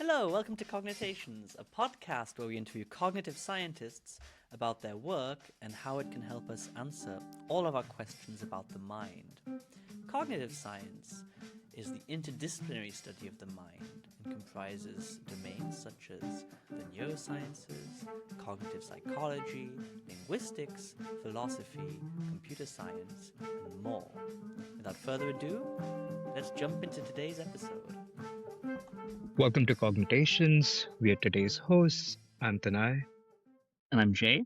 Hello, welcome to Cognitations, a podcast where we interview cognitive scientists about their work and how it can help us answer all of our questions about the mind. Cognitive science is the interdisciplinary study of the mind and comprises domains such as the neurosciences, cognitive psychology, linguistics, philosophy, computer science, and more. Without further ado, let's jump into today's episode. Welcome to Cogitations. We are today's hosts. I'm Tanay. And I'm Jay.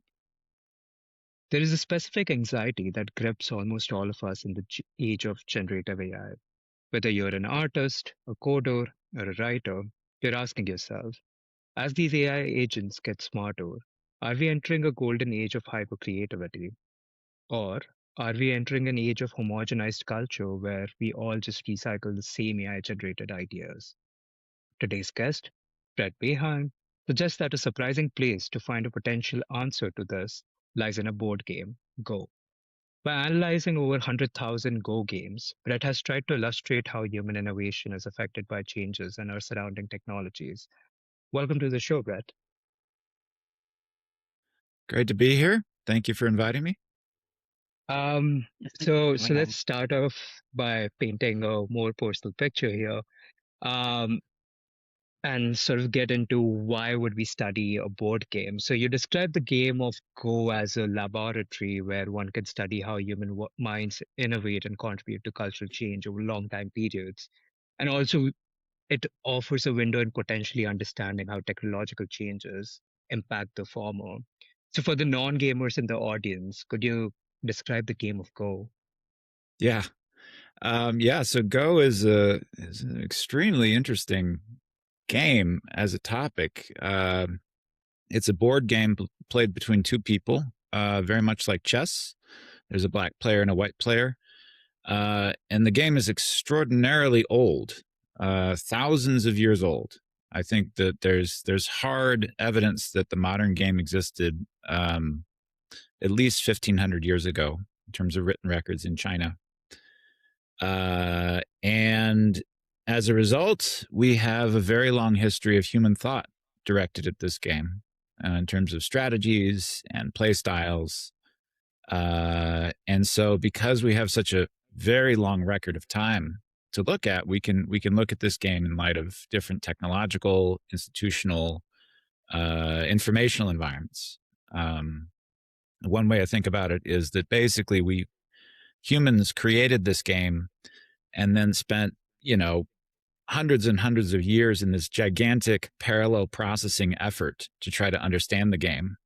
There is a specific anxiety that grips almost all of us in the age of generative AI. Whether you're an artist, a coder, or a writer, you're asking yourself, as these AI agents get smarter, are we entering a golden age of hypercreativity? Or are we entering an age of homogenized culture where we all just recycle the same AI generated ideas? Today's guest, Bret Beheim, suggests that a surprising place to find a potential answer to this lies in a board game, Go. By analyzing over 100,000 Go games, Bret has tried to illustrate how human innovation is affected by changes in our surrounding technologies. Welcome to the show, Bret. Great to be here. Thank you for inviting me. So let's start off by painting a more personal picture here. And sort of get into why would we study a board game. So you describe the game of Go as a laboratory where one can study how human minds innovate and contribute to cultural change over long time periods. And also it offers a window in potentially understanding how technological changes impact the former. So for the non-gamers in the audience, could you describe the game of Go? Yeah. So Go is an extremely interesting game as a topic. It's a board game played between two people, very much like chess. There's a black player and a white player. And the game is extraordinarily old, thousands of years old. I think that there's hard evidence that the modern game existed at least 1,500 years ago in terms of written records in China. And as a result, we have a very long history of human thought directed at this game in terms of strategies and play styles. And so because we have such a very long record of time to look at, we can look at this game in light of different technological, institutional, informational environments. One way I think about it is that basically humans created this game and then spent, hundreds and hundreds of years in this gigantic parallel processing effort to try to understand the game.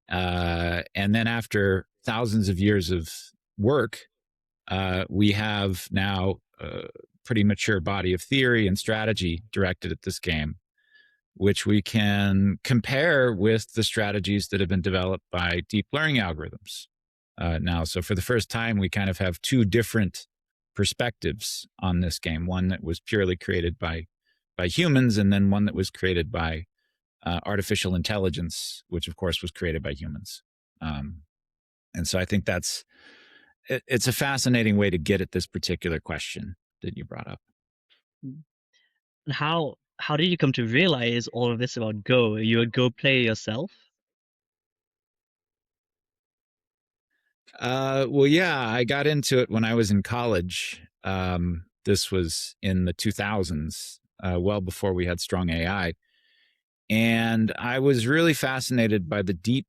And then after thousands of years of work, we have now a pretty mature body of theory and strategy directed at this game, which we can compare with the strategies that have been developed by deep learning algorithms now. So for the first time, we kind of have two different perspectives on this game, one that was purely created by humans, and then one that was created by artificial intelligence, which of course was created by humans. And so I think it's a fascinating way to get at this particular question that you brought up. And how did you come to realize all of this about Go? Are you a Go player yourself? Well, yeah, I got into it when I was in college. This was in the 2000s, well before we had strong AI. And I was really fascinated by the deep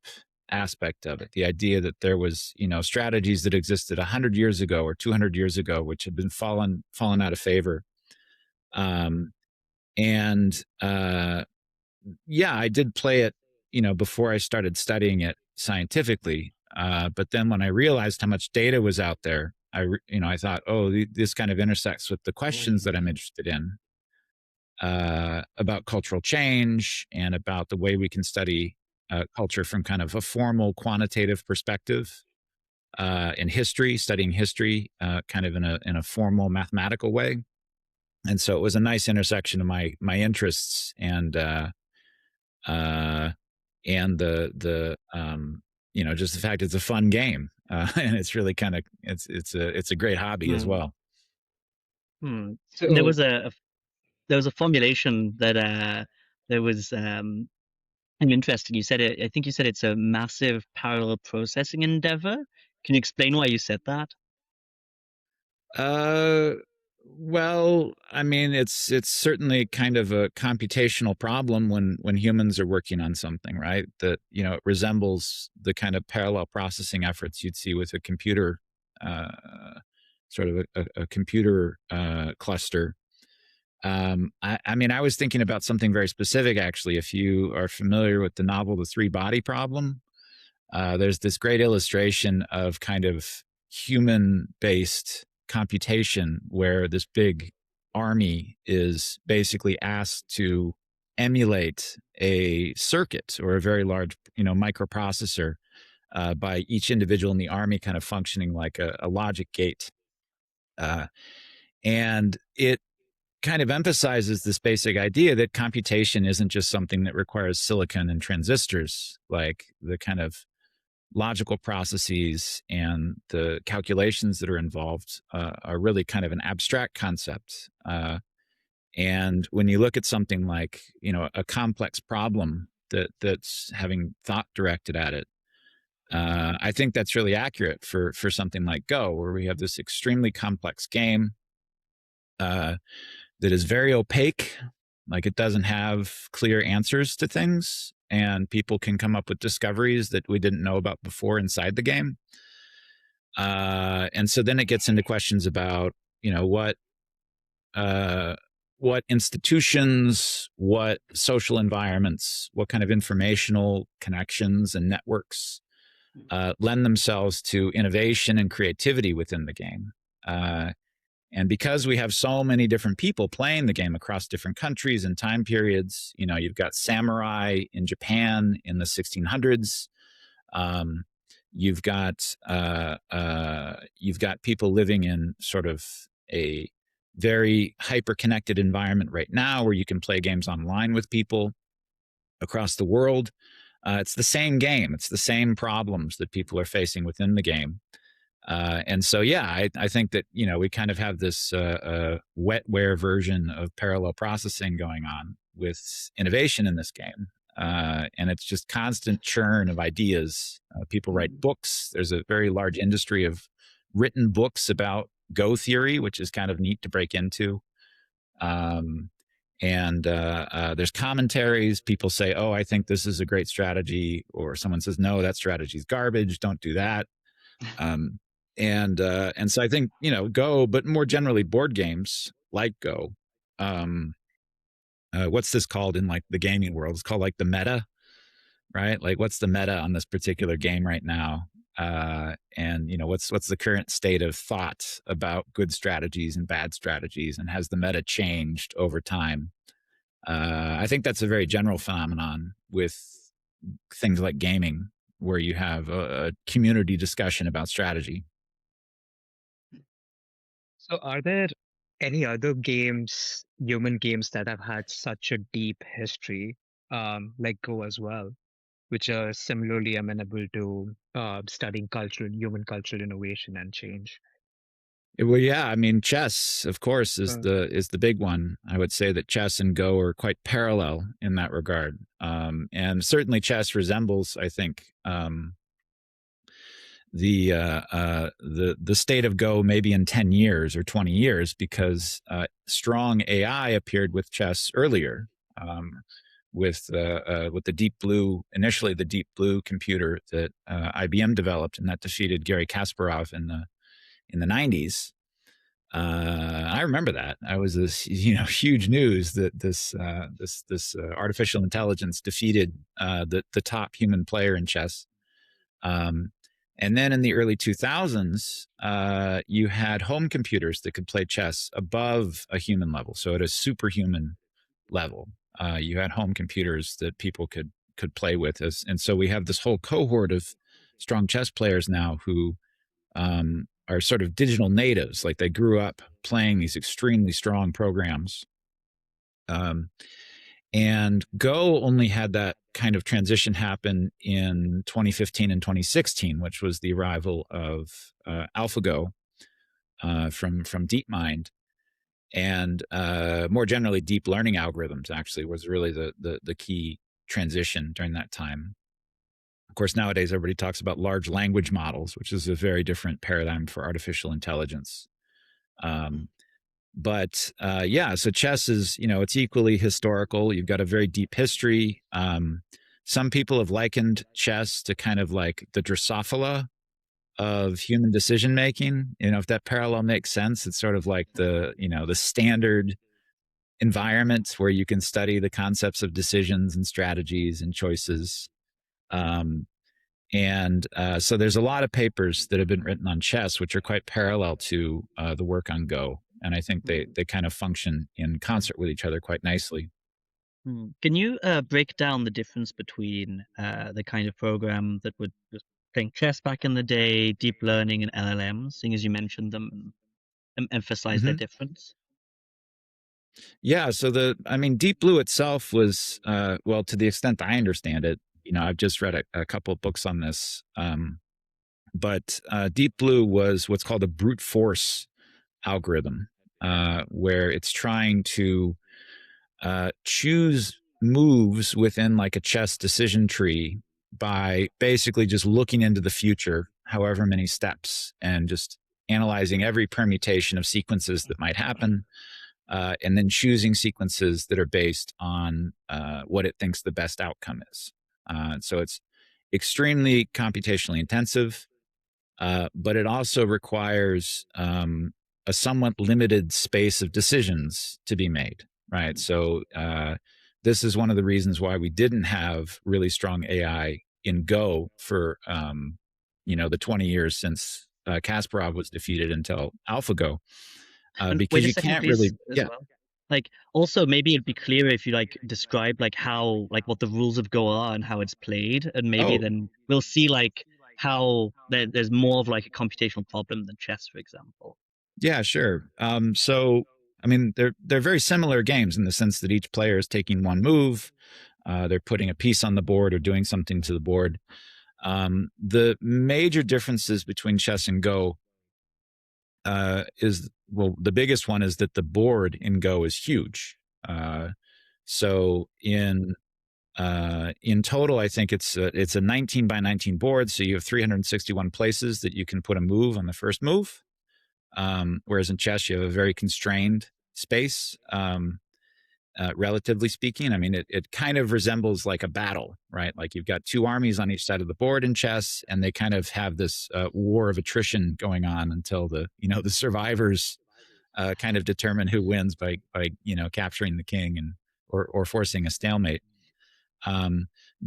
aspect of it, the idea that there was, strategies that existed 100 years ago or 200 years ago, which had been fallen out of favor. I did play it, before I started studying it scientifically. But then when I realized how much data was out there, I thought, this kind of intersects with the questions that I'm interested in about cultural change and about the way we can study culture from kind of a formal quantitative perspective in history, studying history kind of in a formal mathematical way. And so it was a nice intersection of my interests and just the fact it's a fun game and it's really kind of it's a great hobby as well. So there was a there was a formulation that there was interesting. You said it. I think you said it's a massive parallel processing endeavor. Can you explain why you said that? Well, I mean, it's certainly kind of a computational problem when humans are working on something, right? That, you know, it resembles the kind of parallel processing efforts you'd see with a computer, sort of a computer cluster. I mean, I was thinking about something very specific, actually. If you are familiar with the novel The Three-Body Problem, there's this great illustration of kind of human-based computation where this big army is basically asked to emulate a circuit or a very large, you know, microprocessor by each individual in the army kind of functioning like a logic gate. And it kind of emphasizes this basic idea that computation isn't just something that requires silicon and transistors, like the kind of logical processes and the calculations that are involved are really kind of an abstract concept. And when you look at something like, you know, a complex problem that's having thought directed at it, I think that's really accurate for something like Go, where we have this extremely complex game that is very opaque. Like, it doesn't have clear answers to things, and people can come up with discoveries that we didn't know about before inside the game. And so then it gets into questions about, you know, what institutions, what social environments, what kind of informational connections and networks lend themselves to innovation and creativity within the game. And because we have so many different people playing the game across different countries and time periods, you know, you've got samurai in Japan in the 1600s. You've got people living in sort of a very hyper-connected environment right now where you can play games online with people across the world. It's the same game. It's the same problems that people are facing within the game. And so, yeah, I think that, you know, we kind of have this wetware version of parallel processing going on with innovation in this game. And it's just constant churn of ideas. People write books. There's a very large industry of written books about Go theory, which is kind of neat to break into. And there's commentaries. People say, oh, I think this is a great strategy. Or someone says, no, that strategy's garbage. Don't do that. And so I think, you know, Go, but more generally board games like Go. What's this called in like the gaming world? It's called like the meta, right? Like, what's the meta on this particular game right now? And, you know, what's the current state of thought about good strategies and bad strategies, and has the meta changed over time? I think that's a very general phenomenon with things like gaming, where you have a community discussion about strategy. So are there any other games, human games, that have had such a deep history, like Go as well, which are similarly amenable to studying human cultural innovation and change? Well, yeah, I mean, chess, of course, is the big one. I would say that chess and Go are quite parallel in that regard, and certainly chess resembles, I think, the state of Go maybe in 10 years or 20 years, because strong AI appeared with chess earlier, with the Deep Blue, initially the Deep Blue computer that IBM developed, and that defeated Garry Kasparov in the 90s. I remember that. I was this, you know, huge news that this artificial intelligence defeated the top human player in chess. And then in the early 2000s, you had home computers that could play chess above a human level, so at a superhuman level. You had home computers that people could play with, and so we have this whole cohort of strong chess players now who are sort of digital natives. Like, they grew up playing these extremely strong programs. And Go only had that kind of transition happen in 2015 and 2016, which was the arrival of AlphaGo from DeepMind. and more generally, deep learning algorithms actually was really the key transition during that time. Of course, nowadays everybody talks about large language models, which is a very different paradigm for artificial intelligence. But so chess is, it's equally historical. You've got a very deep history. Some people have likened chess to kind of like the Drosophila of human decision making. If that parallel makes sense, it's sort of like the standard environment where you can study the concepts of decisions and strategies and choices. So there's a lot of papers that have been written on chess, which are quite parallel to the work on Go. And I think they kind of function in concert with each other quite nicely. Can you break down the difference between the kind of program that would just playing chess back in the day, deep learning, and LLMs, seeing as you mentioned them, and emphasize their difference? Yeah, so Deep Blue itself was, well, to the extent I understand it, I've just read a couple of books on this, but Deep Blue was what's called a brute force algorithm, where it's trying to choose moves within like a chess decision tree by basically just looking into the future, however many steps, and just analyzing every permutation of sequences that might happen, and then choosing sequences that are based on what it thinks the best outcome is. So it's extremely computationally intensive, but it also requires a somewhat limited space of decisions to be made, right? So this is one of the reasons why we didn't have really strong AI in Go for the 20 years since Kasparov was defeated until AlphaGo, because you can't really, well. Like, also maybe it'd be clearer if you like describe like how, like what the rules of Go are and how it's played, and maybe then we'll see like how there's more of like a computational problem than chess, for example. Yeah, sure. So they're very similar games in the sense that each player is taking one move, they're putting a piece on the board or doing something to the board. The major differences between chess and Go the biggest one is that the board in Go is huge. So in total, I think it's a 19 by 19 board. So you have 361 places that you can put a move on the first move. Whereas in chess, you have a very constrained space, relatively speaking. It kind of resembles like a battle, right? Like you've got two armies on each side of the board in chess, and they kind of have this war of attrition going on until the survivors kind of determine who wins by capturing the king and or forcing a stalemate.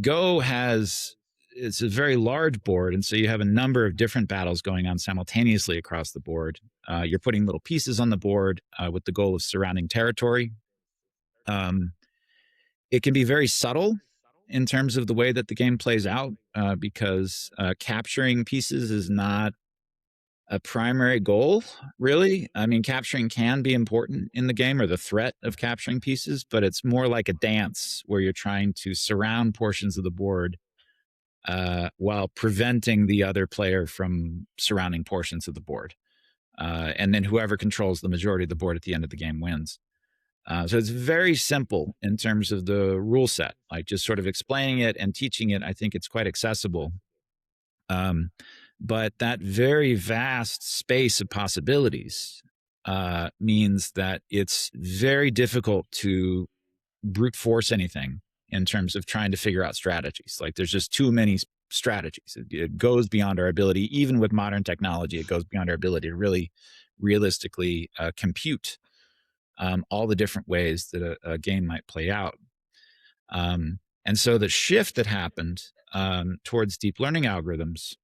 Go it's a very large board, and so you have a number of different battles going on simultaneously across the board. You're putting little pieces on the board with the goal of surrounding territory. It can be very subtle in terms of the way that the game plays out, because capturing pieces is not a primary goal, really. Capturing can be important in the game, or the threat of capturing pieces, but it's more like a dance where you're trying to surround portions of the board while preventing the other player from surrounding portions of the board. And then whoever controls the majority of the board at the end of the game wins. So it's very simple in terms of the rule set, like just sort of explaining it and teaching it. I think it's quite accessible. But that very vast space of possibilities means that it's very difficult to brute force anything in terms of trying to figure out strategies. Like there's just too many strategies. It goes beyond our ability, even with modern technology, it goes beyond our ability to really realistically compute all the different ways that a game might play out. And so the shift that happened towards deep learning algorithms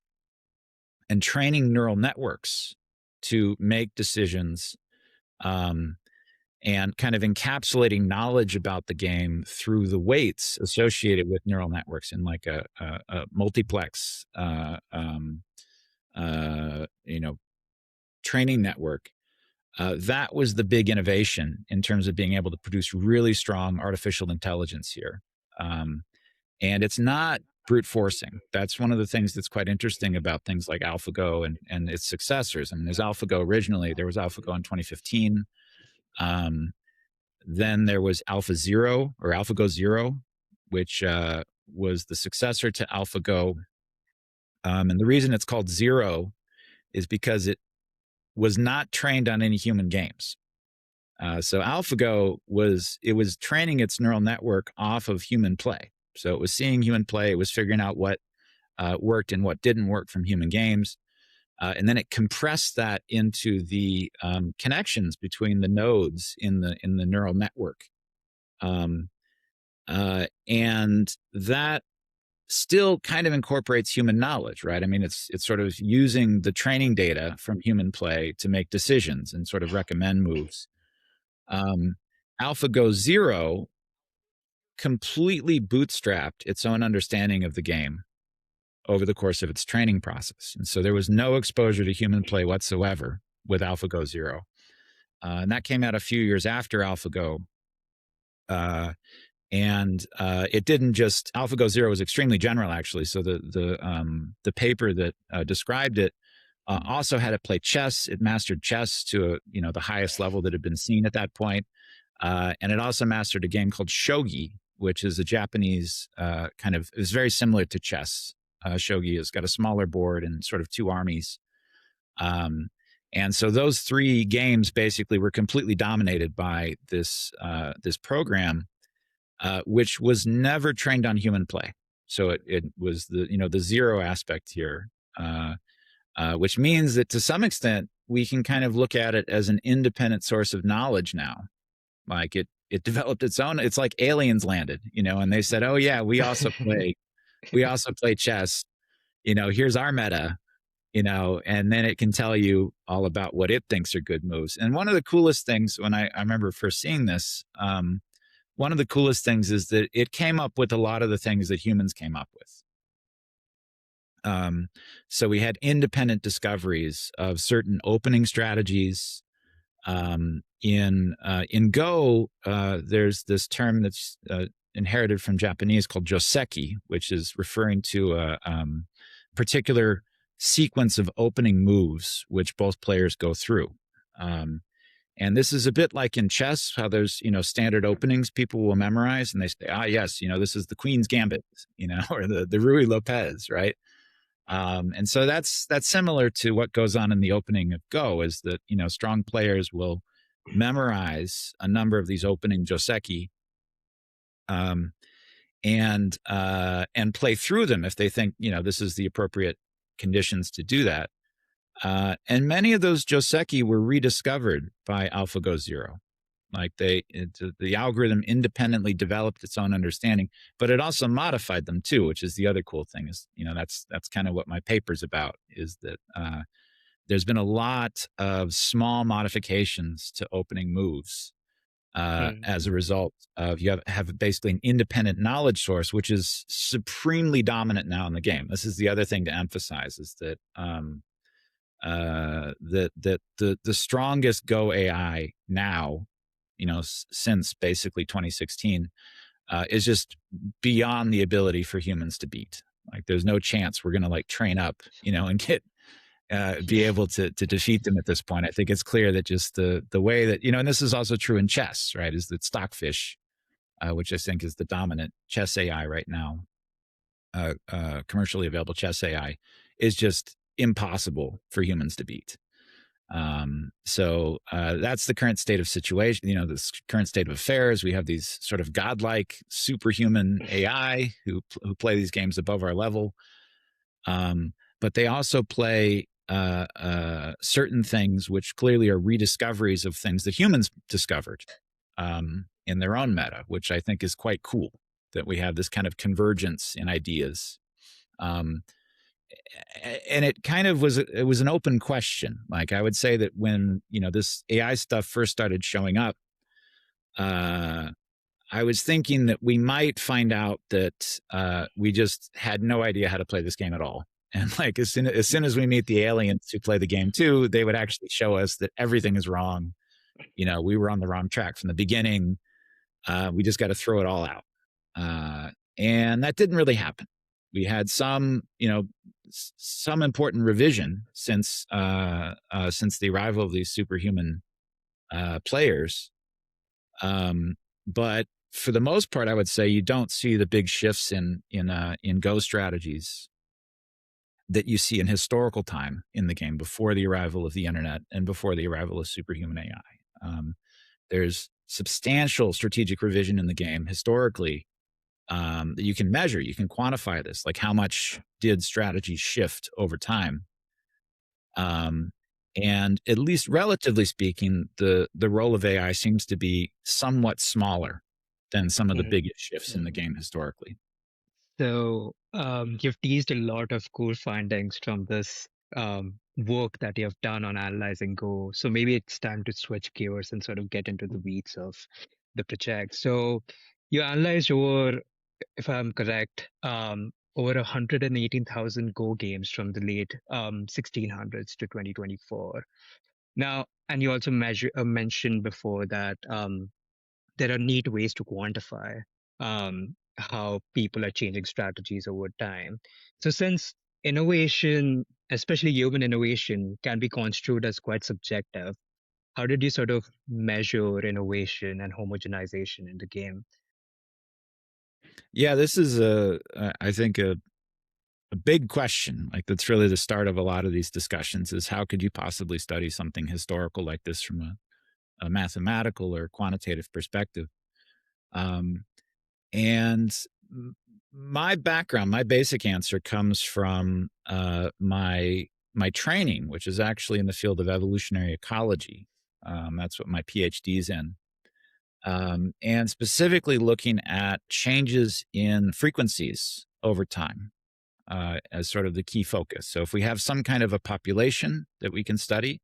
and training neural networks to make decisions, and kind of encapsulating knowledge about the game through the weights associated with neural networks in like a multiplex, training network. That was the big innovation in terms of being able to produce really strong artificial intelligence here. And it's not brute forcing. That's one of the things that's quite interesting about things like AlphaGo and its successors. There's AlphaGo originally. There was AlphaGo in 2015. Then there was AlphaZero or AlphaGo Zero, which was the successor to AlphaGo. And the reason it's called Zero is because it was not trained on any human games. So AlphaGo was training its neural network off of human play. So it was seeing human play. It was figuring out what worked and what didn't work from human games. And then it compressed that into the connections between the nodes in the neural network. And that still kind of incorporates human knowledge, right? I mean, it's sort of using the training data from human play to make decisions and sort of recommend moves. AlphaGo Zero completely bootstrapped its own understanding of the game over the course of its training process. And so there was no exposure to human play whatsoever with AlphaGo Zero. And that came out a few years after AlphaGo. And it didn't just, AlphaGo Zero was extremely general, actually. So the paper that described it also had it play chess. It mastered chess to the highest level that had been seen at that point. And it also mastered a game called shogi, which is a Japanese is very similar to chess. Shogi has got a smaller board and sort of two armies. And so those three games basically were completely dominated by this program, which was never trained on human play. So it was the zero aspect here, which means that to some extent we can kind of look at it as an independent source of knowledge now. Like it developed its own. It's like aliens landed, and they said, "Oh yeah, we also play chess. Here's our meta." And then it can tell you all about what it thinks are good moves. And one of the coolest things when I remember first seeing this, one of the coolest things is that it came up with a lot of the things that humans came up with. So we had independent discoveries of certain opening strategies. In Go, there's this term that's inherited from Japanese called joseki, which is referring to a particular sequence of opening moves which both players go through. And this is a bit like in chess, how there's standard openings people will memorize, and they say, yes, this is the Queen's Gambit, or the Ruy Lopez, right? And so that's similar to what goes on in the opening of Go, is that strong players will memorize a number of these opening joseki, and play through them if they think this is the appropriate conditions to do that. And many of those joseki were rediscovered by AlphaGo Zero. Like the algorithm independently developed its own understanding, but it also modified them too, which is the other cool thing. Is that's kind of what my paper's about. Is that there's been a lot of small modifications to opening moves as a result of you have basically an independent knowledge source, which is supremely dominant now in the game. This is the other thing to emphasize, is that the strongest Go AI now, since basically 2016, is just beyond the ability for humans to beat. Like there's no chance we're going to train up, and get be able to defeat them at this point. I think it's clear that just the way that, and this is also true in chess, right, is that Stockfish, which I think is the dominant chess AI right now, commercially available chess AI, is just impossible for humans to beat. So that's the current state of situation, this current state of affairs. We have these sort of godlike superhuman AI who play these games above our level. But they also play certain things which clearly are rediscoveries of things that humans discovered in their own meta, which I think is quite cool, that we have this kind of convergence in ideas. And it kind of was an open question. Like I would say that when this AI stuff first started showing up, I was thinking that we might find out that we just had no idea how to play this game at all. And as soon as we meet the aliens who play the game too, they would actually show us that everything is wrong. We were on the wrong track from the beginning. We just got to throw it all out. And that didn't really happen. We had some important revision since the arrival of these superhuman players. But for the most part, I would say you don't see the big shifts in Go strategies that you see in historical time in the game before the arrival of the internet and before the arrival of superhuman AI. There's substantial strategic revision in the game historically that you can measure. You can quantify this, like how much did strategy shift over time. And at least relatively speaking, the role of AI seems to be somewhat smaller than some of the biggest shifts in the game historically. So you've teased a lot of cool findings from this work that you have done on analyzing Go. So maybe it's time to switch gears and sort of get into the weeds of the project. So you analyzed over, if I'm correct, over 118,000 Go games from the late 1600s to 2024. Now, and you also mentioned before that there are neat ways to quantify how people are changing strategies over time. So, since innovation, especially human innovation, can be construed as quite subjective, how did you sort of measure innovation and homogenization in the game? Yeah, this is I think a big question. Like that's really the start of a lot of these discussions is how could you possibly study something historical like this from a mathematical or quantitative perspective? And my background, my basic answer comes from my training, which is actually in the field of evolutionary ecology. That's what my PhD's in. And specifically looking at changes in frequencies over time as sort of the key focus. So if we have some kind of a population that we can study,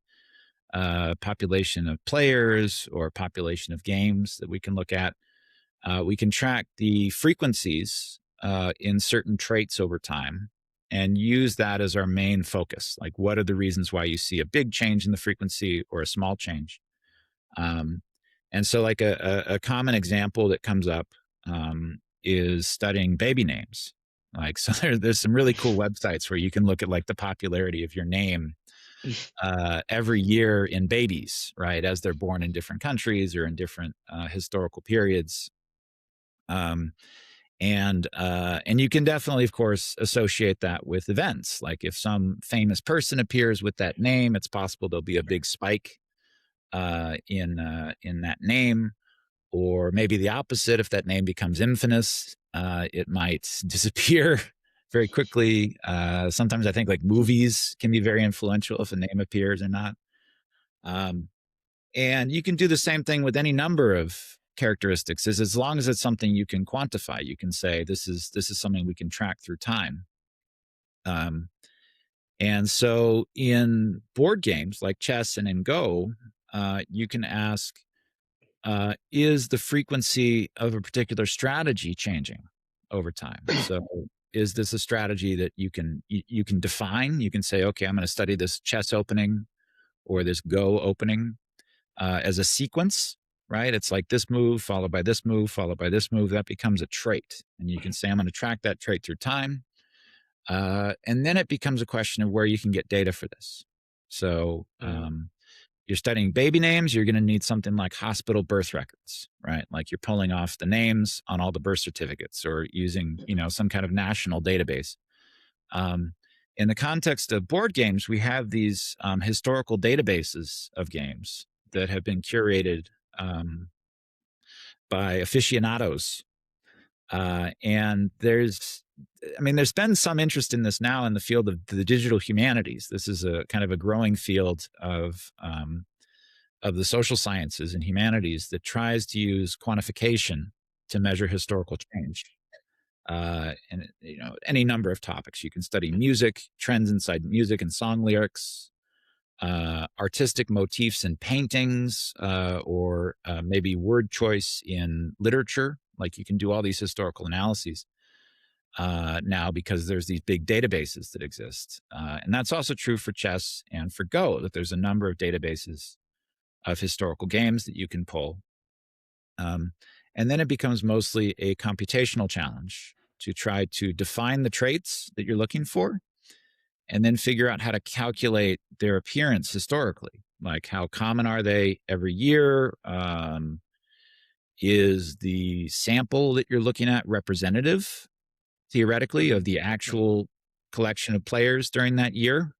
population of players or population of games that we can look at, we can track the frequencies in certain traits over time and use that as our main focus. Like, what are the reasons why you see a big change in the frequency or a small change? And so, like a common example that comes up is studying baby names. Like, so there's some really cool websites where you can look at like the popularity of your name every year in babies, right, as they're born in different countries or in different historical periods. And you can definitely, of course, associate that with events. Like if some famous person appears with that name, it's possible there'll be a big spike in that name, or maybe the opposite. If that name becomes infamous, it might disappear very quickly. Sometimes I think like movies can be very influential if a name appears or not. And you can do the same thing with any number of characteristics, is as long as it's something you can quantify, you can say this is something we can track through time. And so in board games like chess and in Go, you can ask, is the frequency of a particular strategy changing over time? So is this a strategy that you can define? You can say, okay, I'm going to study this chess opening or this Go opening as a sequence, right? It's like this move followed by this move followed by this move. That becomes a trait, and you can say I'm going to track that trait through time, and then it becomes a question of where you can get data for this. So you're studying baby names, you're going to need something like hospital birth records, right? Like you're pulling off the names on all the birth certificates or using some kind of national database. In the context of board games, we have these historical databases of games that have been curated by aficionados. And there's been some interest in this now in the field of the digital humanities. This is a kind of a growing field of the social sciences and humanities that tries to use quantification to measure historical change. And any number of topics. You can study music, trends inside music and song lyrics, artistic motifs in paintings, or maybe word choice in literature. Like you can do all these historical analyses now because there's these big databases that exist. And that's also true for chess and for Go, that there's a number of databases of historical games that you can pull. And then it becomes mostly a computational challenge to try to define the traits that you're looking for and then figure out how to calculate their appearance historically. Like how common are they every year? is the sample that you're looking at representative, theoretically, of the actual collection of players during that year?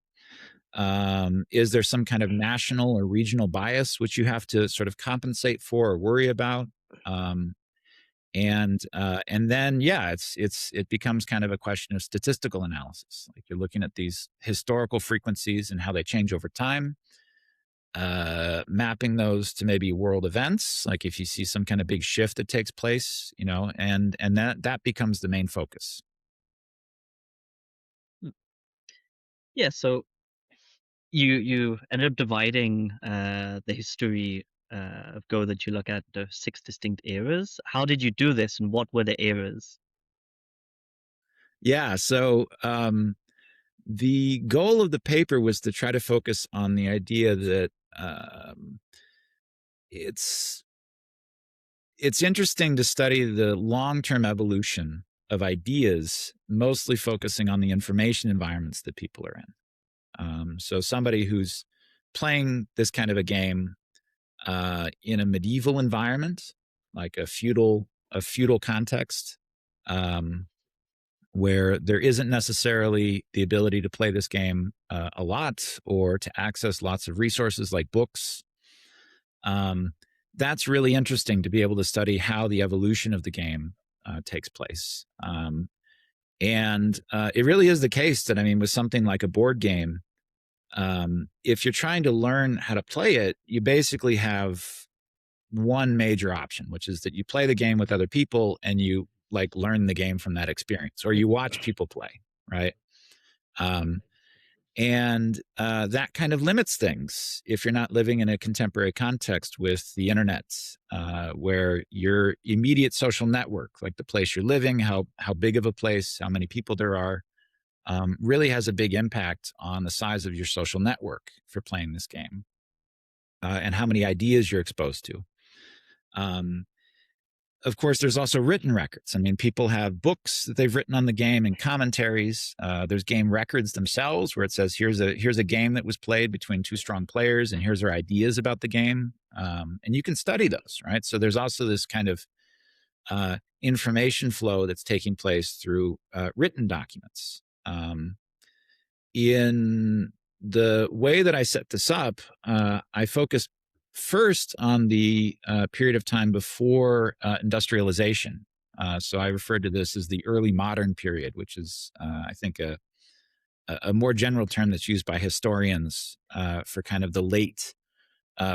Is there some kind of national or regional bias which you have to sort of compensate for or worry about? And then it becomes kind of a question of statistical analysis. Like you're looking at these historical frequencies and how they change over time, mapping those to maybe world events. Like if you see some kind of big shift that takes place, and that becomes the main focus. Yeah, so you ended up dividing the history of Go that you look at the 6 distinct eras. How did you do this, and what were the eras? Yeah, so the goal of the paper was to try to focus on the idea that it's interesting to study the long-term evolution of ideas, mostly focusing on the information environments that people are in. So somebody who's playing this kind of a game in a medieval environment, like a feudal context, where there isn't necessarily the ability to play this game a lot or to access lots of resources like books. That's really interesting to be able to study how the evolution of the game takes place. And it really is the case that, with something like a board game, if you're trying to learn how to play it, you basically have one major option, which is that you play the game with other people and you learn the game from that experience, or you watch people play, right? And that kind of limits things if you're not living in a contemporary context with the internet, where your immediate social network, like the place you're living, how big of a place, how many people there are, really has a big impact on the size of your social network for playing this game, and how many ideas you're exposed to. Of course, there's also written records. People have books that they've written on the game and commentaries. There's game records themselves where it says, here's a game that was played between 2 strong players, and here's their ideas about the game. And you can study those, right? So there's also this kind of information flow that's taking place through written documents. In the way that I set this up, I focused first on the period of time before industrialization. So I referred to this as the early modern period, which is, I think, a more general term that's used by historians for kind of the late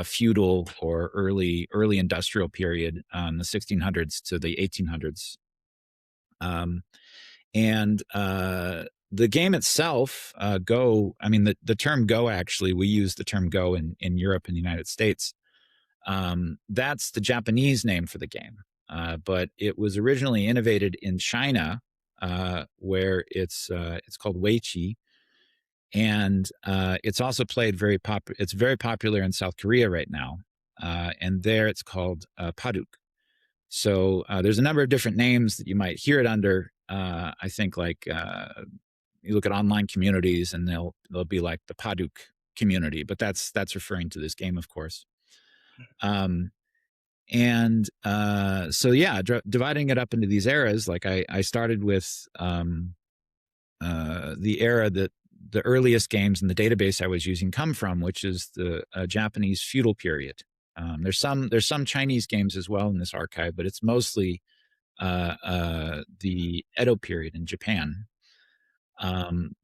feudal or early industrial period, the 1600s to the 1800s. And the game itself, Go, the term Go, actually, we use the term Go in Europe and the United States. That's the Japanese name for the game. But it was originally innovated in China, where it's called Weiqi. And it's also played it's very popular in South Korea right now. And there it's called Paduk. So there's a number of different names that you might hear it under. I think you look at online communities and they'll be like the Paduk community, but that's referring to this game, of course. Dividing it up into these eras, I started with the era that the earliest games in the database I was using come from, which is the Japanese feudal period. There's some Chinese games as well in this archive, but it's mostly the Edo period in Japan.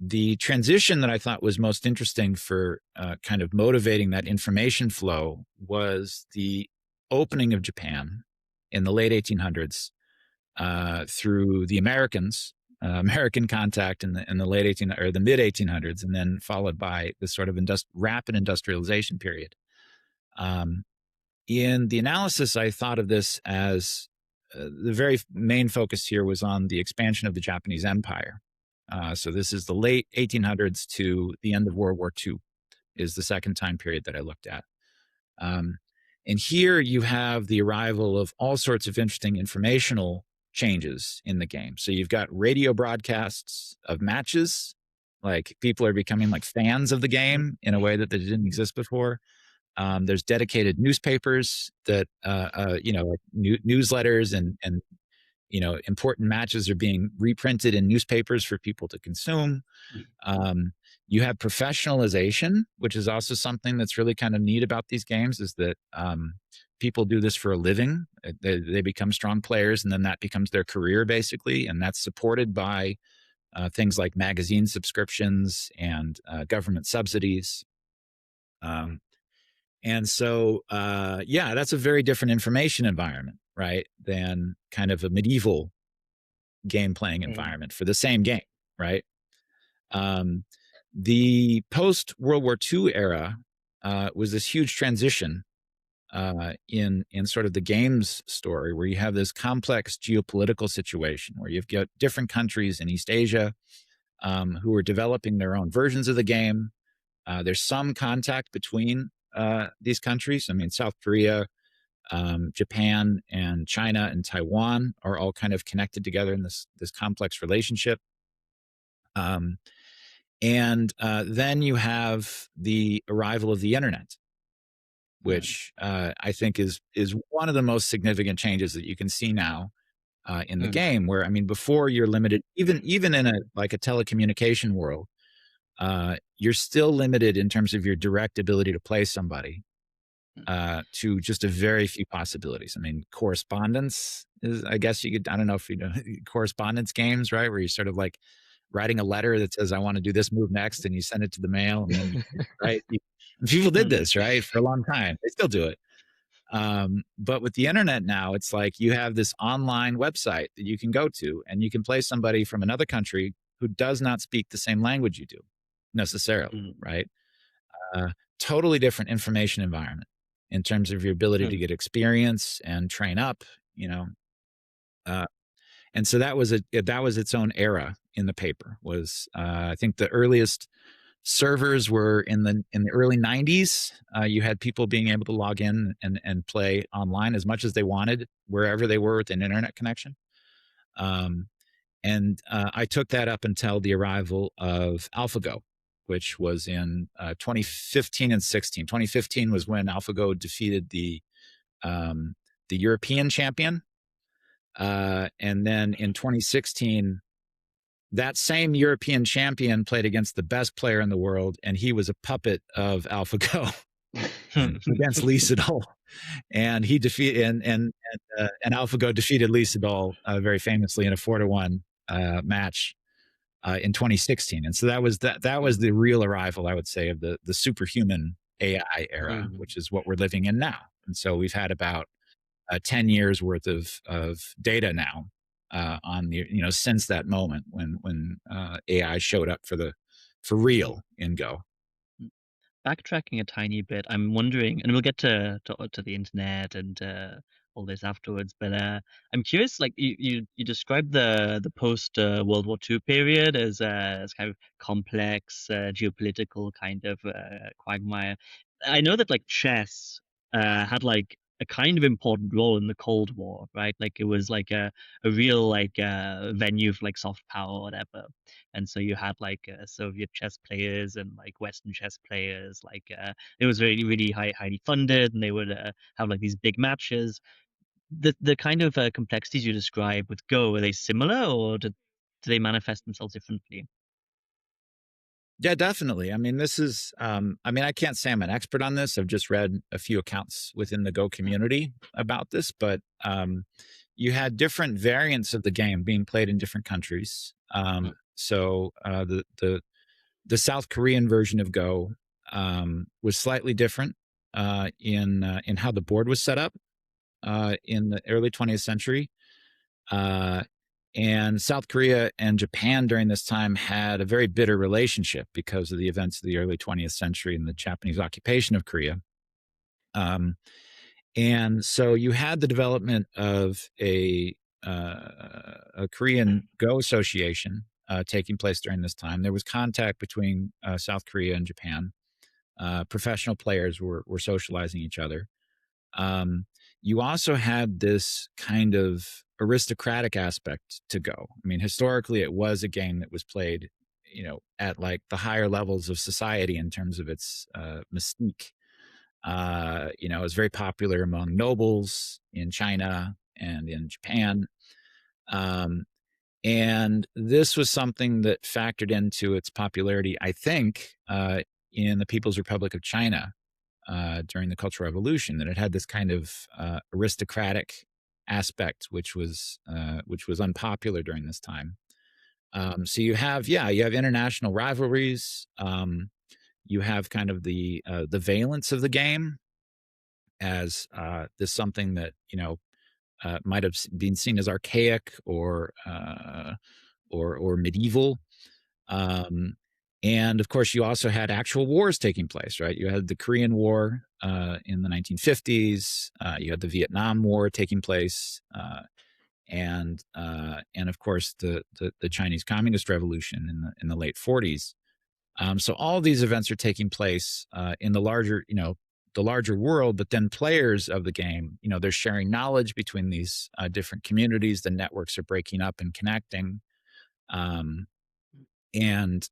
The transition that I thought was most interesting for kind of motivating that information flow was the opening of Japan in the late 1800s through the Americans, American contact in the late the mid 1800s, and then followed by this sort of rapid industrialization period. In the analysis, I thought of this as the very main focus here was on the expansion of the Japanese Empire. So this is the late 1800s to the end of World War II is the second time period that I looked at. And here you have the arrival of all sorts of interesting informational changes in the game. So you've got radio broadcasts of matches, like people are becoming like fans of the game in a way that they didn't exist before. There's dedicated newspapers that like newsletters and important matches are being reprinted in newspapers for people to consume. You have professionalization, which is also something that's really kind of neat about these games, is that people do this for a living. They become strong players, and then that becomes their career, basically. And that's supported by things like magazine subscriptions and government subsidies. And so, that's a very different information environment, right, than kind of a medieval game playing environment for the same game, right? The post World War II era was this huge transition in sort of the games story, where you have this complex geopolitical situation where you've got different countries in East Asia who are developing their own versions of the game. There's some contact between these countries. I mean, South Korea, Japan, and China and Taiwan are all kind of connected together in this complex relationship. And then you have the arrival of the internet, which I think is one of the most significant changes that you can see now in the game. Where, I mean, before, you're limited, even in a telecommunication world, you're still limited in terms of your direct ability to play somebody to just a very few possibilities. I mean, correspondence is, I guess you could, I don't know if you know, correspondence games, right, where you're sort of like writing a letter that says, I want to do this move next, and you send it to the mail, and then right, people did this, right, for a long time. They still do it. But with the internet now, it's like you have this online website that you can go to, and you can play somebody from another country who does not speak the same language you do necessarily, right? Totally different information environment in terms of your ability to get experience and train up, and so that was its own era in the paper. Was I think the earliest servers were in the early 90s. You had people being able to log in and play online as much as they wanted, wherever they were with an internet connection. And I took that up until the arrival of AlphaGo, which was in 2015 and 16. 2015 was when AlphaGo defeated the European champion. And then in 2016, that same European champion played against the best player in the world, and he was a puppet of AlphaGo against Lee Sedol. And he defeated and AlphaGo defeated Lee Sedol very famously in a 4-1 match in 2016. And so that was the real arrival, I would say, of the superhuman AI era, which is what we're living in now. And so we've had about 10 years worth of data now on the since that moment when AI showed up for real in Go. Backtracking a tiny bit, I'm wondering, and we'll get to the internet and all this afterwards, but I'm curious, like you described the post World War II period as kind of complex geopolitical kind of quagmire. I know that like chess had like a kind of important role in the Cold War, right? Like it was like a real like venue for like soft power or whatever. And so you had like Soviet chess players and like Western chess players. Like it was really really highly funded, and they would have like these big matches. The kind of complexities you describe with Go, are they similar, or do they manifest themselves differently? Yeah, definitely. I mean, this is, I can't say I'm an expert on this. I've just read a few accounts within the Go community about this, but you had different variants of the game being played in different countries. So the South Korean version of Go was slightly different in how the board was set up in the early 20th century. And South Korea and Japan during this time had a very bitter relationship because of the events of the early 20th century and the Japanese occupation of Korea. And so you had the development of a Korean Go association taking place during this time. There was contact between South Korea and Japan. Professional players were socializing each other. You also had this kind of aristocratic aspect to Go. I mean, historically, it was a game that was played, at like the higher levels of society in terms of its mystique. It was very popular among nobles in China and in Japan. And this was something that factored into its popularity, I think, in the People's Republic of China during the Cultural Revolution, that it had this kind of aristocratic aspect, which was unpopular during this time. So you have international rivalries. You have kind of the valence of the game as this something that might have been seen as archaic or medieval. And of course, you also had actual wars taking place, right? You had the Korean War in the 1950s. You had the Vietnam War taking place, and of course the Chinese Communist Revolution in the late 40s. So all of these events are taking place in the larger world, but then players of the game, they're sharing knowledge between these different communities. The networks are breaking up and connecting. And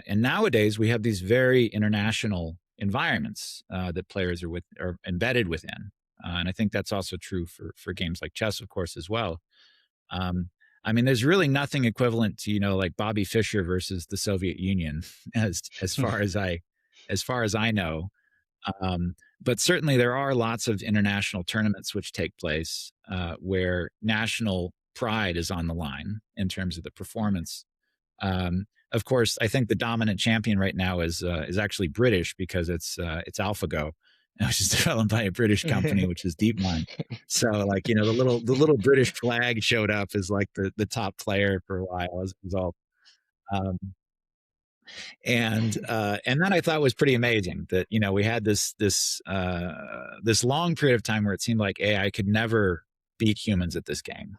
nowadays we have these very international environments that players are embedded within. And I think that's also true for games like chess, of course, as well. I mean, there's really nothing equivalent to, like Bobby Fischer versus the Soviet Union as far as I know. But certainly there are lots of international tournaments which take place where national pride is on the line in terms of the performance. Of course, I think the dominant champion right now is actually British, because it's AlphaGo, which is developed by a British company, which is DeepMind. So, like, the little British flag showed up as like the top player for a while as a result. And that I thought was pretty amazing, that we had this long period of time where it seemed like AI could never beat humans at this game.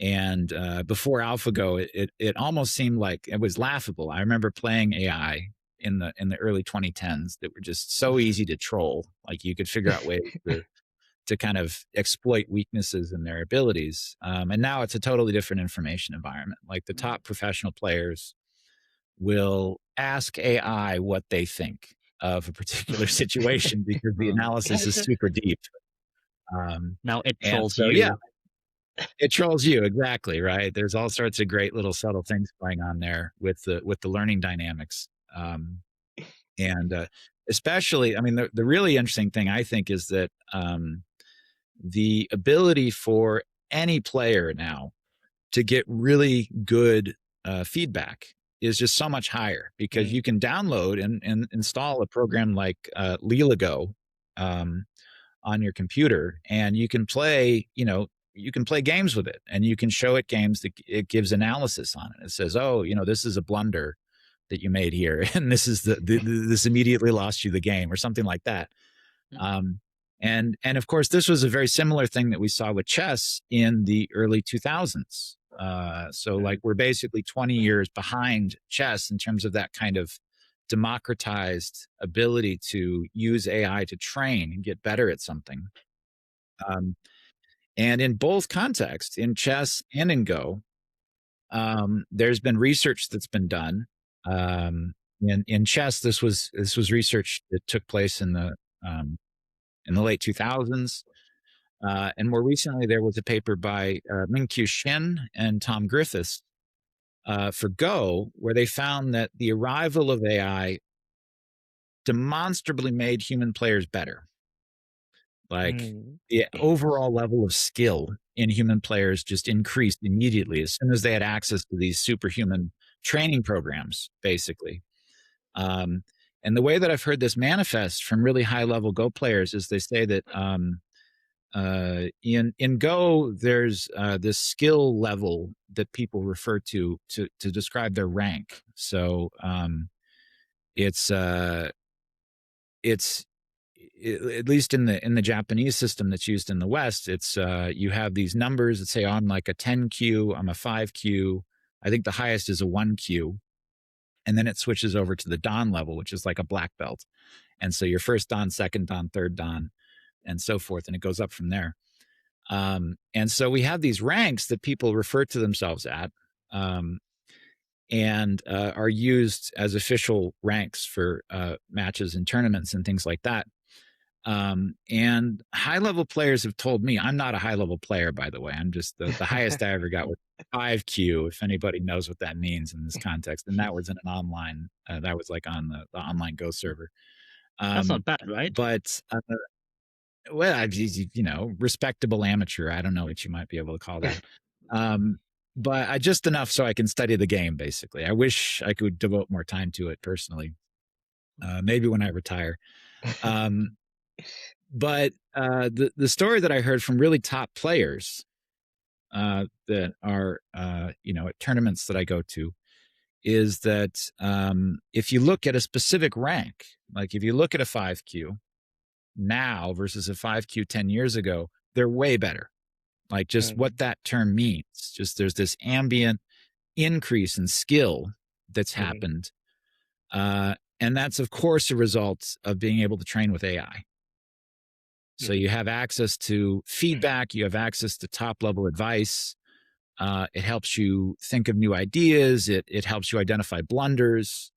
And before AlphaGo, it almost seemed like it was laughable. I remember playing AI in the early 2010s that were just so easy to troll. Like, you could figure out ways to kind of exploit weaknesses in their abilities. And now it's a totally different information environment. Like, the top professional players will ask AI what they think of a particular situation because the analysis is super deep. Now it trolls so, you. Yeah, it trolls you, exactly, right? There's all sorts of great little subtle things going on there with the learning dynamics. And especially, I mean, the really interesting thing, I think, is that the ability for any player now to get really good feedback is just so much higher, because you can download and install a program like LeelaGo on your computer, and you can play, games with it, and you can show it games that it gives analysis on it. It says, oh, this is a blunder that you made here, and this is this immediately lost you the game, or something like that. And of course, this was a very similar thing that we saw with chess in the early 2000s. So like, we're basically 20 years behind chess in terms of that kind of democratized ability to use AI to train and get better at something. And in both contexts, in chess and in Go, there's been research that's been done. In chess, this was research that took place in the late 2000s. And more recently, there was a paper by Ming-Q Shin and Tom Griffiths for Go, where they found that the arrival of AI demonstrably made human players better. Like, the overall level of skill in human players just increased immediately as soon as they had access to these superhuman training programs, basically. And the way that I've heard this manifest from really high-level Go players is they say that in Go, there's this skill level that people refer to describe their rank. So it's at least in the Japanese system that's used in the West, it's you have these numbers that say, I'm like a 10Q, I'm a 5Q. I think the highest is a 1Q. And then it switches over to the Dan level, which is like a black belt. And so your first Dan, second Dan, third Dan, and so forth. And it goes up from there. And so we have these ranks that people refer to themselves at. and are used as official ranks for matches and tournaments and things like that. And high-level players have told me, I'm not a high-level player, by the way. I'm just the highest I ever got was 5Q, if anybody knows what that means in this context. And that was in an online, that was like on the online Go server. That's not bad, right? But, well, you know, respectable amateur. I don't know what you might be able to call that. But just enough so I can study the game, basically. I wish I could devote more time to it personally. Maybe when I retire. But the story that I heard from really top players that are, you know, at tournaments that I go to is that if you look at a specific rank, like if you look at a 5Q now versus a 5Q 10 years ago, they're way better. Like just what that term means. Just there's this ambient increase in skill that's happened. And that's, of course, a result of being able to train with AI. So you have access to feedback, you have access to top level advice. It helps you think of new ideas. It helps you identify blunders.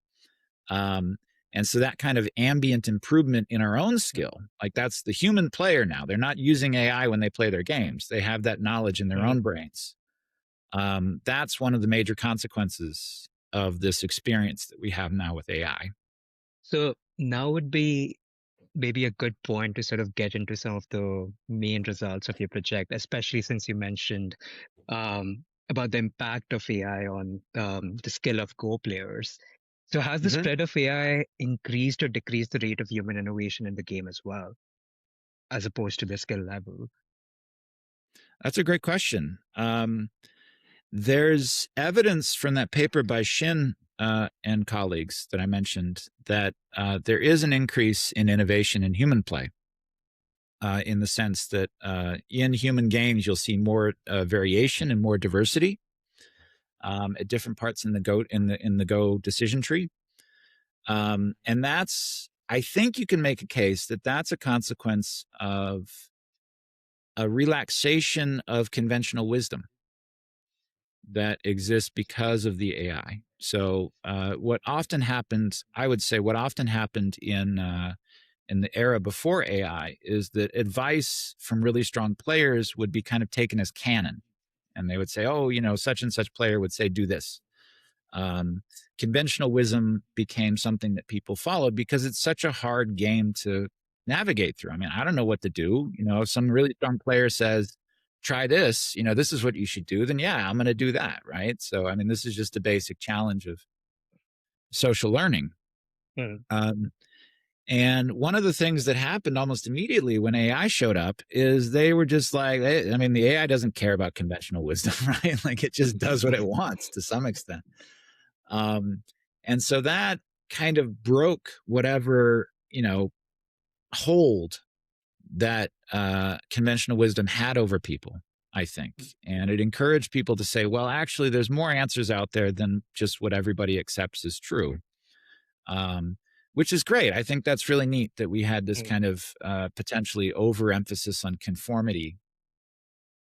And so that kind of ambient improvement in our own skill, like that's the human player now. They're not using AI when they play their games. They have that knowledge in their own brains. That's one of the major consequences of this experience that we have now with AI. So now would be maybe a good point to sort of get into some of the main results of your project, especially since you mentioned about the impact of AI on the skill of Go players. So has the spread of AI increased or decreased the rate of human innovation in the game as well, as opposed to the skill level? That's a great question. There's evidence from that paper by Shin and colleagues that I mentioned that there is an increase in innovation in human play, in the sense that in human games you'll see more variation and more diversity at different parts in the Go decision tree, and that's, I think you can make a case that that's a consequence of a relaxation of conventional wisdom that exists because of the AI. So what often happened, I would say, what often happened in the era before AI is that advice from really strong players would be kind of taken as canon, and they would say, "Oh, you know, such and such player would say do this." Conventional wisdom became something that people followed because it's such a hard game to navigate through. I mean, I don't know what to do. You know, if some really strong player says, try this, you know, this is what you should do, then yeah, I'm going to do that, right? So, I mean, this is just a basic challenge of social learning. And one of the things that happened almost immediately when AI showed up is they were just like, I mean, the AI doesn't care about conventional wisdom, right? Like it just does what it wants to some extent. And so that kind of broke whatever, you know, hold that conventional wisdom had over people, I think. And it encouraged people to say, well, actually, there's more answers out there than just what everybody accepts as true, which is great. I think that's really neat that we had this kind of potentially overemphasis on conformity.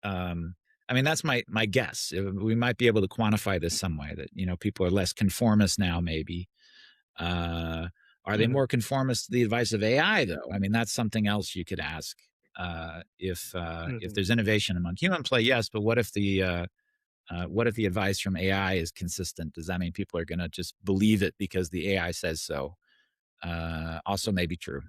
I mean, that's my guess. We might be able to quantify this some way, that, you know, people are less conformist now, maybe. Are they more conformist to the advice of AI, though? I mean, that's something else you could ask. If there's innovation among human play, yes, but what if the advice from AI is consistent? Does that mean people are going to just believe it because the AI says so? Also may be true.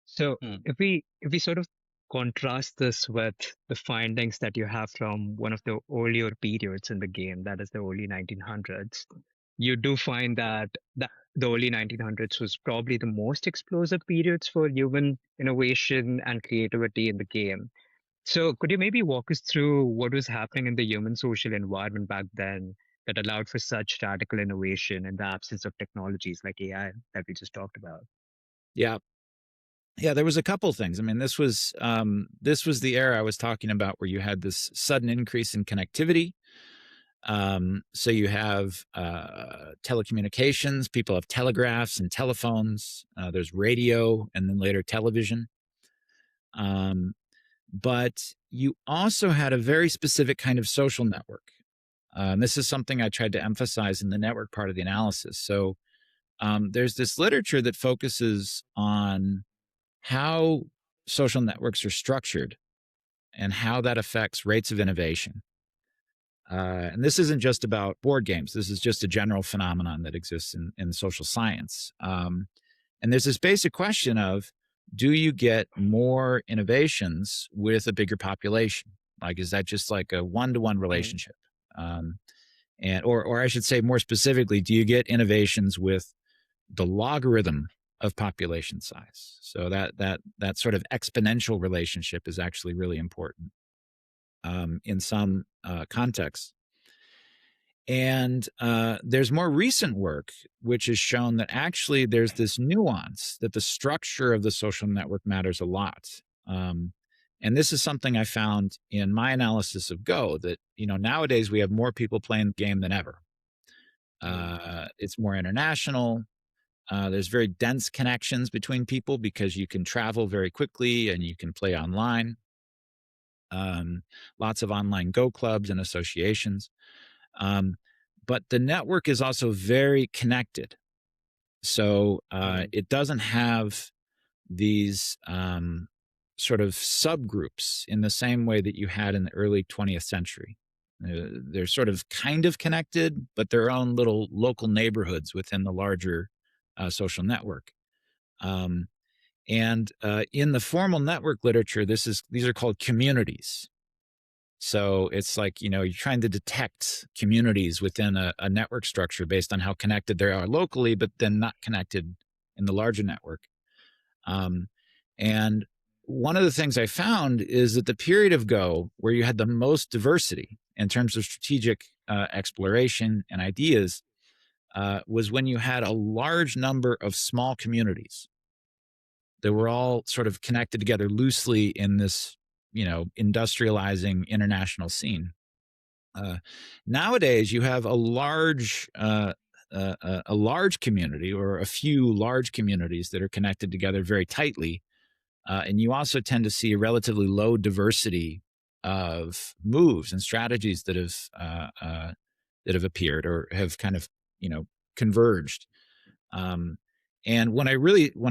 So if we sort of contrast this with the findings that you have from one of the earlier periods in the game, that is the early 1900s, you do find that the early 1900s was probably the most explosive periods for human innovation and creativity in the game. So could you maybe walk us through what was happening in the human social environment back then that allowed for such radical innovation in the absence of technologies like AI that we just talked about? Yeah, there was a couple things. I mean, this was the era I was talking about where you had this sudden increase in connectivity. So you have telecommunications, people have telegraphs and telephones, there's radio, and then later television. But you also had a very specific kind of social network. This is something I tried to emphasize in the network part of the analysis. So there's this literature that focuses on how social networks are structured and how that affects rates of innovation. And this isn't just about board games. This is just a general phenomenon that exists in social science. And there's this basic question of, do you get more innovations with a bigger population? Like, is that just like a one-to-one relationship? Or I should say more specifically, do you get innovations with the logarithm of population size? So that sort of exponential relationship is actually really important in some contexts. And there's more recent work which has shown that actually there's this nuance that the structure of the social network matters a lot. And this is something I found in my analysis of Go, that nowadays we have more people playing the game than ever. It's more international. There's very dense connections between people because you can travel very quickly and you can play online. Lots of online Go clubs and associations. But the network is also very connected. So it doesn't have these sort of subgroups in the same way that you had in the early 20th century. They're sort of kind of connected, but their own little local neighborhoods within the larger social network. And in the formal network literature, these are called communities. So it's like, you're trying to detect communities within a network structure based on how connected they are locally, but then not connected in the larger network. And one of the things I found is that the period of Go where you had the most diversity in terms of strategic exploration and ideas was when you had a large number of small communities that were all sort of connected together loosely in this industrializing international scene. Nowadays, you have a large community or a few large communities that are connected together very tightly, and you also tend to see a relatively low diversity of moves and strategies that have appeared or have kind of converged. And when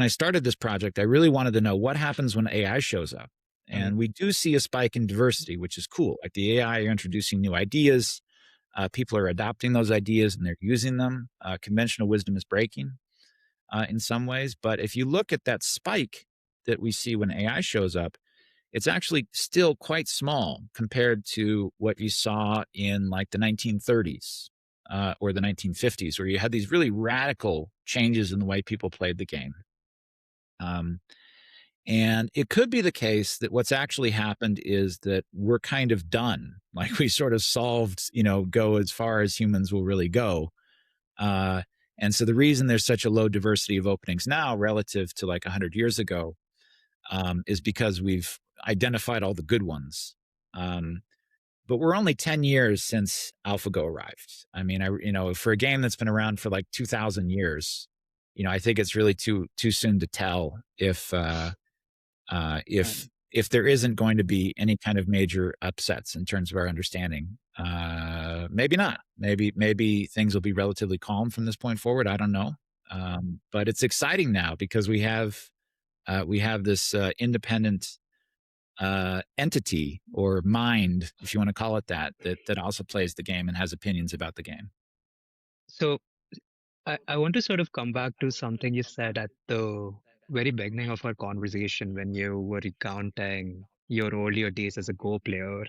I started this project, I really wanted to know what happens when AI shows up. And we do see a spike in diversity, which is cool. Like the AI are introducing new ideas. People are adopting those ideas and they're using them. Conventional wisdom is breaking in some ways. But if you look at that spike that we see when AI shows up, it's actually still quite small compared to what you saw in like the 1930s or the 1950s, where you had these really radical changes in the way people played the game. And it could be the case that what's actually happened is that we're kind of done. Like we sort of solved, Go as far as humans will really go. And so the reason there's such a low diversity of openings now relative to like 100 years ago is because we've identified all the good ones. But we're only 10 years since AlphaGo arrived. I mean, for a game that's been around for like 2,000 years, I think it's really too soon to tell if there isn't going to be any kind of major upsets in terms of our understanding. Maybe not. Maybe things will be relatively calm from this point forward. I don't know. But it's exciting now because we have this independent entity or mind, if you want to call it that also plays the game and has opinions about the game. So I want to sort of come back to something you said at the very beginning of our conversation when you were recounting your earlier days as a Go player.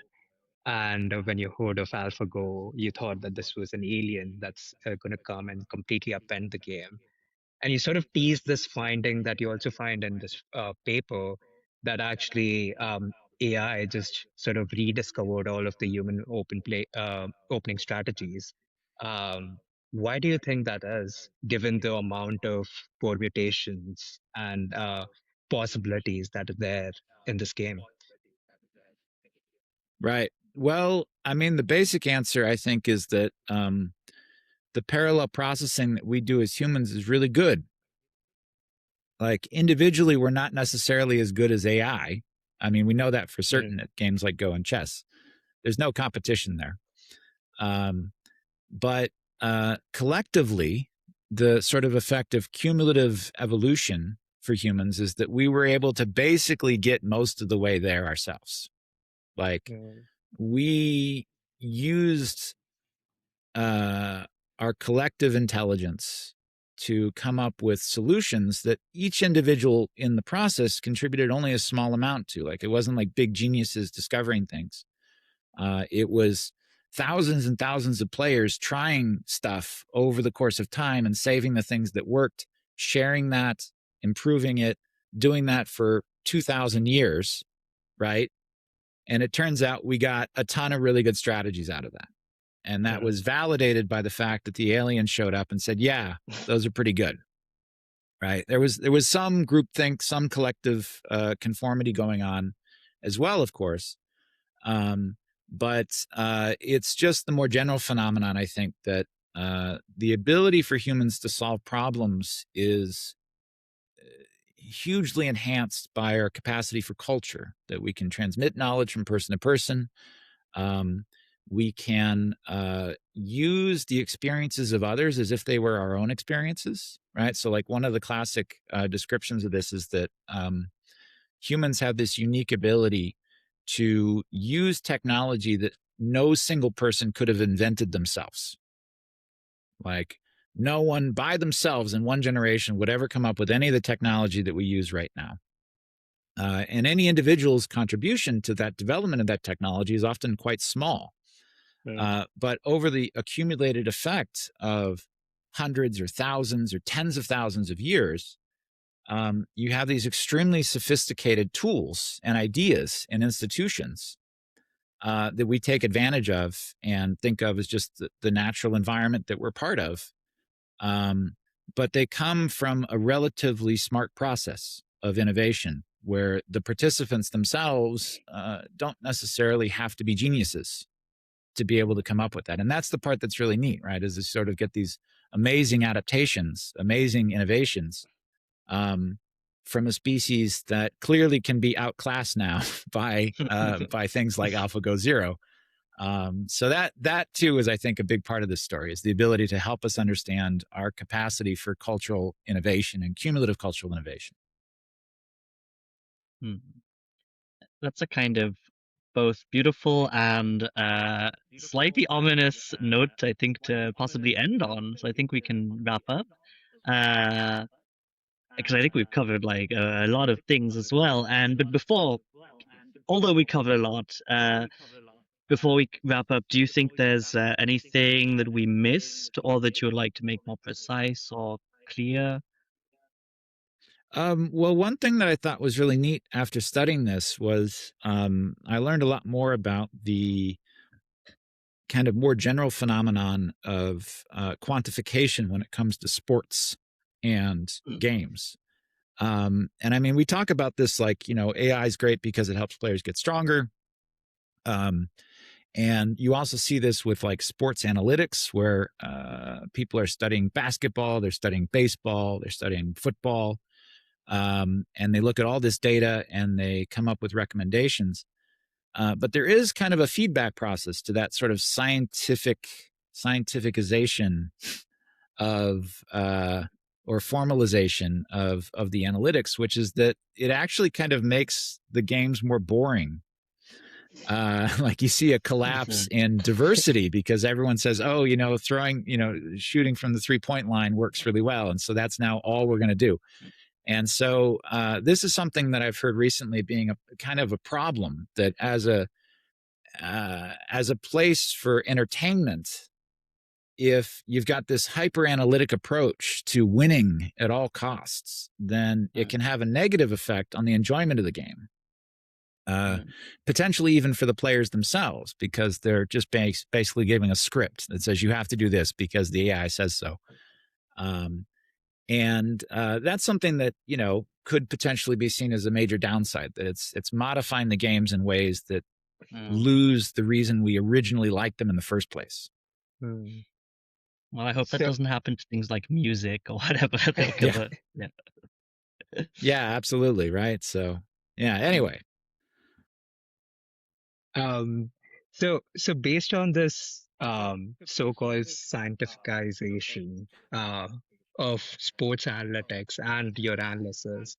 And when you heard of AlphaGo, you thought that this was an alien that's going to come and completely upend the game. And you sort of tease this finding that you also find in this paper that actually AI just sort of rediscovered all of the human opening strategies. Why do you think that is, given the amount of permutations and possibilities that are there in this game? Right. Well, I mean, the basic answer, I think, is that the parallel processing that we do as humans is really good. Like individually, we're not necessarily as good as AI. I mean, we know that for certain at games like Go and chess. There's no competition there. But collectively, the sort of effect of cumulative evolution for humans is that we were able to basically get most of the way there ourselves. Like, we used our collective intelligence to come up with solutions that each individual in the process contributed only a small amount to. Like, it wasn't like big geniuses discovering things. It was thousands and thousands of players trying stuff over the course of time and saving the things that worked, sharing that, improving it, doing that for 2,000 years, right? And it turns out we got a ton of really good strategies out of that. And that was validated by the fact that the aliens showed up and said, yeah, those are pretty good. Right. There was some groupthink, some collective conformity going on as well, of course. But it's just the more general phenomenon, I think, that the ability for humans to solve problems is hugely enhanced by our capacity for culture, that we can transmit knowledge from person to person. We can use the experiences of others as if they were our own experiences, right? So like one of the classic descriptions of this is that humans have this unique ability to use technology that no single person could have invented themselves. Like, no one by themselves in one generation would ever come up with any of the technology that we use right now. And any individual's contribution to that development of that technology is often quite small. But over the accumulated effect of hundreds or thousands or tens of thousands of years, you have these extremely sophisticated tools and ideas and institutions that we take advantage of and think of as just the natural environment that we're part of. But they come from a relatively smart process of innovation where the participants themselves don't necessarily have to be geniuses to be able to come up with that. And that's the part that's really neat, right? Is to sort of get these amazing adaptations, amazing innovations from a species that clearly can be outclassed now by things like AlphaGo Zero. So that too is, I think, a big part of this story, is the ability to help us understand our capacity for cultural innovation and cumulative cultural innovation. That's a kind of both beautiful and slightly ominous note, I think, to possibly end on. So I think we can wrap up. Because I think we've covered like a lot of things as well. But before, although we covered a lot, before we wrap up, do you think there's anything that we missed or that you would like to make more precise or clear? Well, one thing that I thought was really neat after studying this was I learned a lot more about the kind of more general phenomenon of quantification when it comes to sports and games. And I mean, we talk about this like, AI is great because it helps players get stronger. And you also see this with like sports analytics, where people are studying basketball, they're studying baseball, they're studying football. And they look at all this data and they come up with recommendations. But there is kind of a feedback process to that sort of scientificization of or formalization of the analytics, which is that it actually kind of makes the games more boring. Like you see a collapse in diversity because everyone says, oh, shooting from the 3-point line works really well. And so that's now all we're going to do. And so this is something that I've heard recently being a kind of a problem, that as a place for entertainment, if you've got this hyper analytic approach to winning at all costs, then it can have a negative effect on the enjoyment of the game. Potentially even for the players themselves, because they're just basically giving a script that says you have to do this because the AI says so. And that's something that, could potentially be seen as a major downside, that it's modifying the games in ways that lose the reason we originally liked them in the first place. Well, I hope that doesn't happen to things like music or whatever. Yeah, absolutely. Right. So, yeah, anyway. So based on this so-called scientificization of sports analytics and your analysis.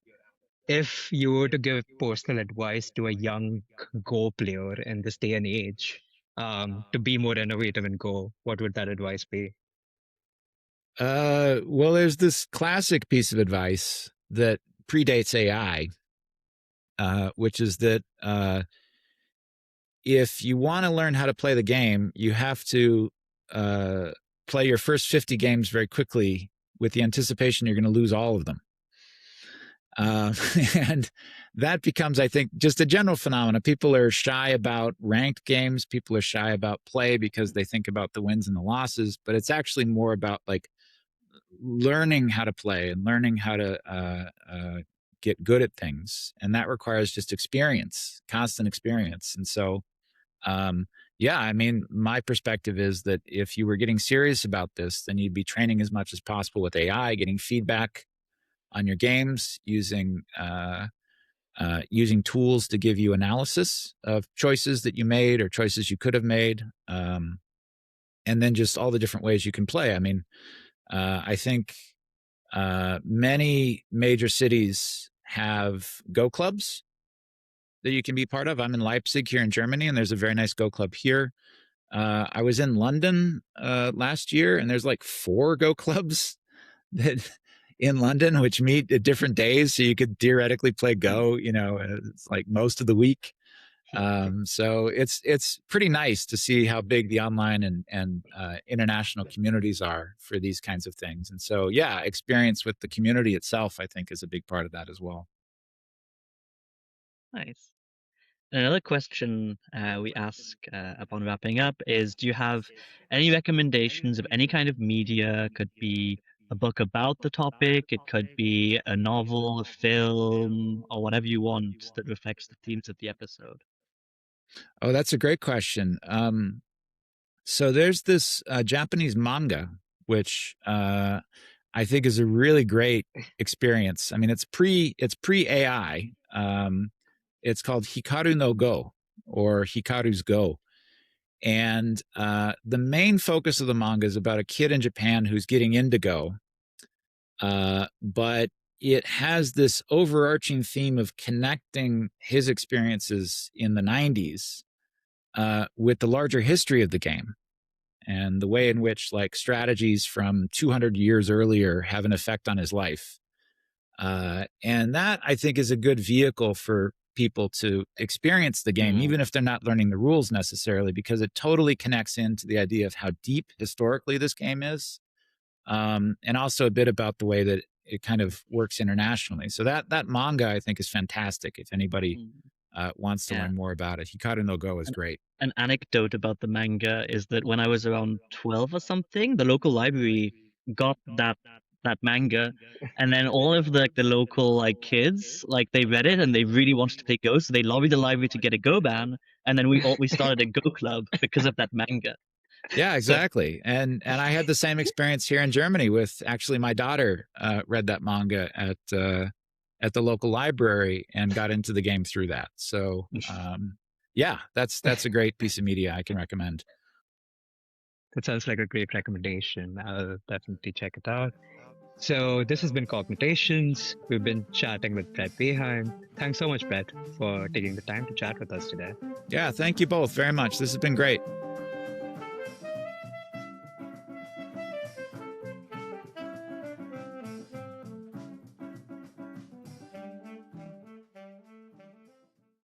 If you were to give personal advice to a young Go player in this day and age, to be more innovative in Go, what would that advice be? Well, there's this classic piece of advice that predates AI, which is that if you want to learn how to play the game, you have to play your first 50 games very quickly with the anticipation you're going to lose all of them. And that becomes, I think, just a general phenomenon. People are shy about ranked games. People are shy about play because they think about the wins and the losses. But it's actually more about like learning how to play and learning how to get good at things. And that requires just experience, constant experience. And so, yeah, I mean, my perspective is that if you were getting serious about this, then you'd be training as much as possible with AI, getting feedback on your games, using tools to give you analysis of choices that you made or choices you could have made, and then just all the different ways you can play. I mean, I think many major cities have Go clubs that you can be part of. I'm in Leipzig here in Germany, and there's a very nice Go club here. I was in London last year, and there's like 4 Go clubs that in London, which meet at different days. So you could theoretically play Go, it's like most of the week. So it's pretty nice to see how big the online and international communities are for these kinds of things. And so, yeah, experience with the community itself, I think, is a big part of that as well. Nice. Another question we ask upon wrapping up is, do you have any recommendations of any kind of media? It could be a book about the topic, it could be a novel, a film, or whatever you want that reflects the themes of the episode. Oh, that's a great question. So there's this Japanese manga, which I think is a really great experience. I mean, it's pre AI. It's called Hikaru no Go, or Hikaru's Go. And the main focus of the manga is about a kid in Japan who's getting into Go. But it has this overarching theme of connecting his experiences in the 90s with the larger history of the game and the way in which like strategies from 200 years earlier have an effect on his life. And that, I think, is a good vehicle for people to experience the game, even if they're not learning the rules necessarily, because it totally connects into the idea of how deep historically this game is, and also a bit about the way that it kind of works internationally. So that manga, I think, is fantastic if anybody wants to learn more about it. Hikaru no Go is great. An anecdote about the manga is that when I was around 12 or something, the local library got that manga, and then all of the local like kids, like they read it and they really wanted to play Go, so they lobbied the library to get a Go ban, and then we started a Go club because of that manga. Yeah, exactly. And I had the same experience here in Germany with actually my daughter read that manga at the local library and got into the game through that. So yeah, that's a great piece of media I can recommend. That sounds like a great recommendation. I'll definitely check it out. So this has been Cogmutations. We've been chatting with Bret Beheim. Thanks so much, Bret, for taking the time to chat with us today. Yeah, thank you both very much. This has been great.